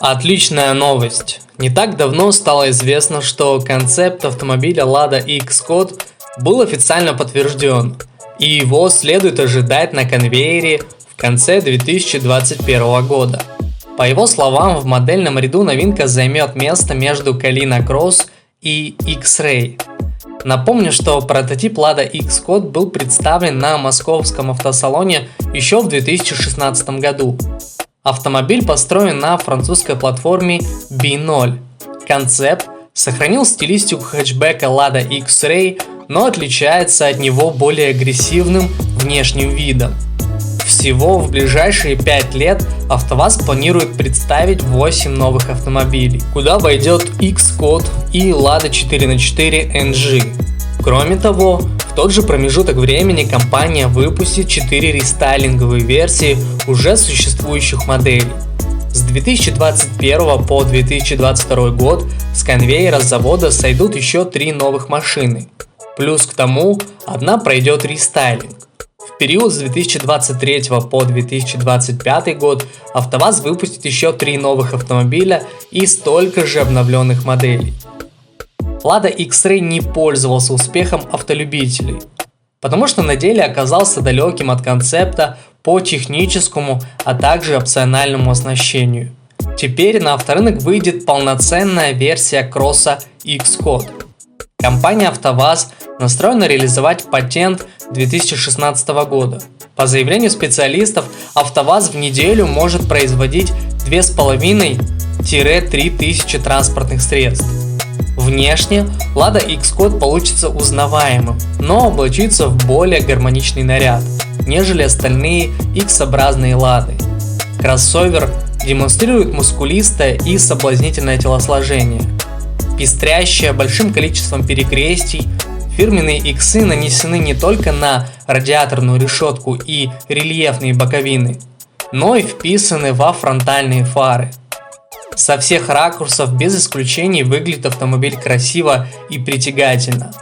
Отличная новость! Не так давно стало известно, что концепт автомобиля Lada X-Code был официально подтвержден, и его следует ожидать на конвейере в конце 2021 года. По его словам, в модельном ряду новинка займет место между Калина Кросс и X-Ray. Напомню, что прототип Lada X-Code был представлен на московском автосалоне еще в 2016 году. Автомобиль построен на французской платформе B0. Концепт сохранил стилистику хэтчбека Lada X-Ray, но отличается от него более агрессивным внешним видом. Всего в ближайшие 5 лет АвтоВАЗ планирует представить 8 новых автомобилей, куда войдет X-Code и Lada 4х4 NG. Кроме того, в тот же промежуток времени компания выпустит 4 рестайлинговые версии уже существующих моделей. С 2021 по 2022 год с конвейера завода сойдут еще 3 новых машины. Плюс к тому, одна пройдет рестайлинг. В период с 2023 по 2025 год АвтоВАЗ выпустит еще 3 новых автомобиля и столько же обновленных моделей. Lada X-Ray не пользовался успехом автолюбителей, потому что на деле оказался далеким от концепта по техническому, а также опциональному оснащению. Теперь на авторынок выйдет полноценная версия кросса X-Code. Компания АвтоВАЗ настроена реализовать патент 2016 года. По заявлению специалистов, АвтоВАЗ в неделю может производить 2500–3000 транспортных средств. Внешне Lada X-Code получится узнаваемым, но облачится в более гармоничный наряд, нежели остальные X-образные Lada. Кроссовер демонстрирует мускулистое и соблазнительное телосложение. Пестрящее большим количеством перекрестий, фирменные иксы нанесены не только на радиаторную решетку и рельефные боковины, но и вписаны во фронтальные фары. Со всех ракурсов без исключений выглядит автомобиль красиво и притягательно.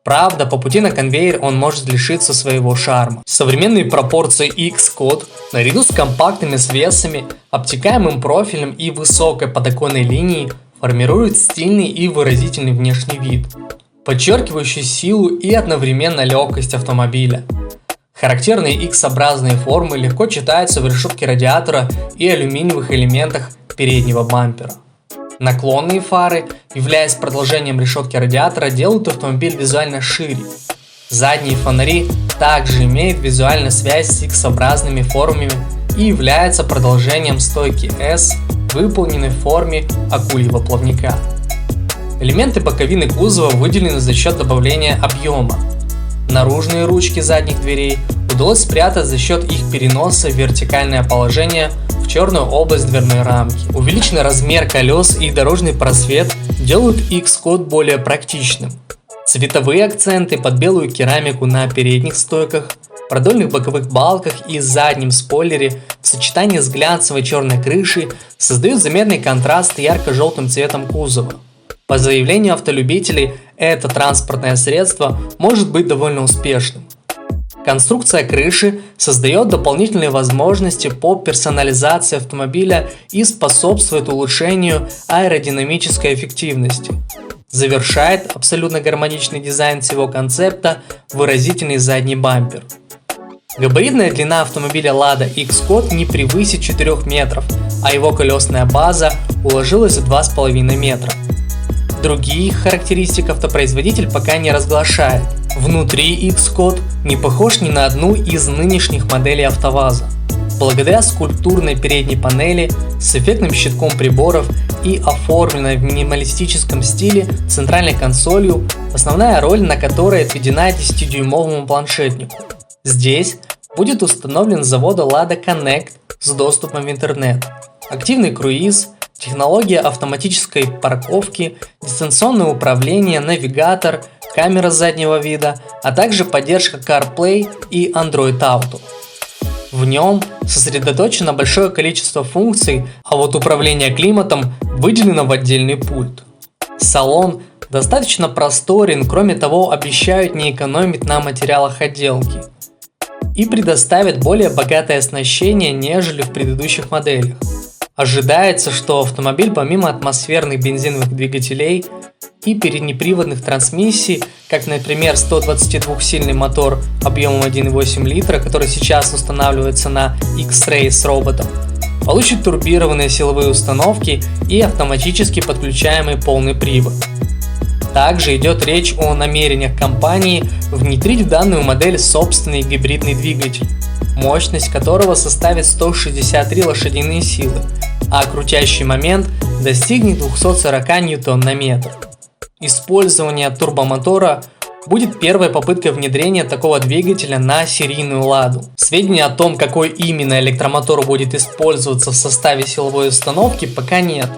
Правда, по пути на конвейер он может лишиться своего шарма. Современные пропорции X-Code, наряду с компактными свесами, обтекаемым профилем и высокой подоконной линией, формируют стильный и выразительный внешний вид, подчеркивающий силу и одновременно легкость автомобиля. Характерные X-образные формы легко читаются в решетке радиатора и алюминиевых элементах переднего бампера. Наклонные фары, являясь продолжением решетки радиатора, делают автомобиль визуально шире. Задние фонари также имеют визуальную связь с X-образными формами и являются продолжением стойки S, выполненной в форме акульего плавника. Элементы боковины кузова выделены за счет добавления объема. Наружные ручки задних дверей удалось спрятать за счет их переноса в вертикальное положение в черную область дверной рамки. Увеличенный размер колес и дорожный просвет делают X-Code более практичным. Цветовые акценты под белую керамику на передних стойках, продольных боковых балках и заднем спойлере в сочетании с глянцевой черной крышей создают заметный контраст ярко-желтым цветом кузова. По заявлению автолюбителей, это транспортное средство может быть довольно успешным. Конструкция крыши создает дополнительные возможности по персонализации автомобиля и способствует улучшению аэродинамической эффективности. Завершает абсолютно гармоничный дизайн всего концепта выразительный задний бампер. Габаритная длина автомобиля Lada X-Code не превысит 4 метров, а его колесная база уложилась в 2,5 метра. Других характеристик автопроизводитель пока не разглашает. Внутри X-Code не похож ни на одну из нынешних моделей АвтоВАЗа. Благодаря скульптурной передней панели с эффектным щитком приборов и оформленной в минималистическом стиле центральной консолью, основная роль на которой отведена 10-дюймовому планшетнику. Здесь будет установлен с завода Lada Connect с доступом в интернет, активный круиз, технология автоматической парковки, дистанционное управление, навигатор, камера заднего вида, а также поддержка CarPlay и Android Auto. В нем сосредоточено большое количество функций, а вот управление климатом выделено в отдельный пульт. Салон достаточно просторен, кроме того, обещают не экономить на материалах отделки и предоставят более богатое оснащение, нежели в предыдущих моделях. Ожидается, что автомобиль помимо атмосферных бензиновых двигателей и переднеприводных трансмиссий, как, например, 122-сильный мотор объемом 1,8 литра, который сейчас устанавливается на X-Ray с роботом, получит турбированные силовые установки и автоматически подключаемый полный привод. Также идет речь о намерениях компании внедрить в данную модель собственный гибридный двигатель, мощность которого составит 163 лошадиные силы, а крутящий момент достигнет 240 ньютон-метров. Использование турбомотора будет первой попыткой внедрения такого двигателя на серийную «Ладу». Сведений о том, какой именно электромотор будет использоваться в составе силовой установки, пока нет,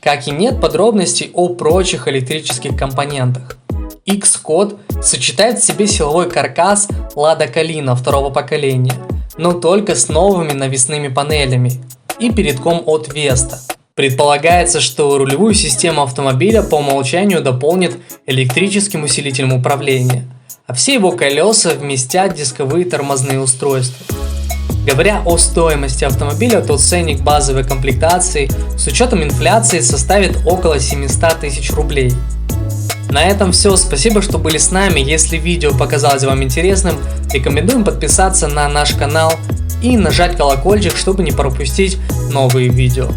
как и нет подробностей о прочих электрических компонентах. Xcode сочетает в себе силовой каркас Lada Kalina второго поколения, но только с новыми навесными панелями и передком от Vesta. Предполагается, что рулевую систему автомобиля по умолчанию дополнит электрическим усилителем управления, а все его колеса вместят дисковые тормозные устройства. Говоря о стоимости автомобиля, то ценник базовой комплектации с учетом инфляции составит около 700 тысяч рублей. На этом все, спасибо, что были с нами. Если видео показалось вам интересным, рекомендуем подписаться на наш канал и нажать колокольчик, чтобы не пропустить новые видео.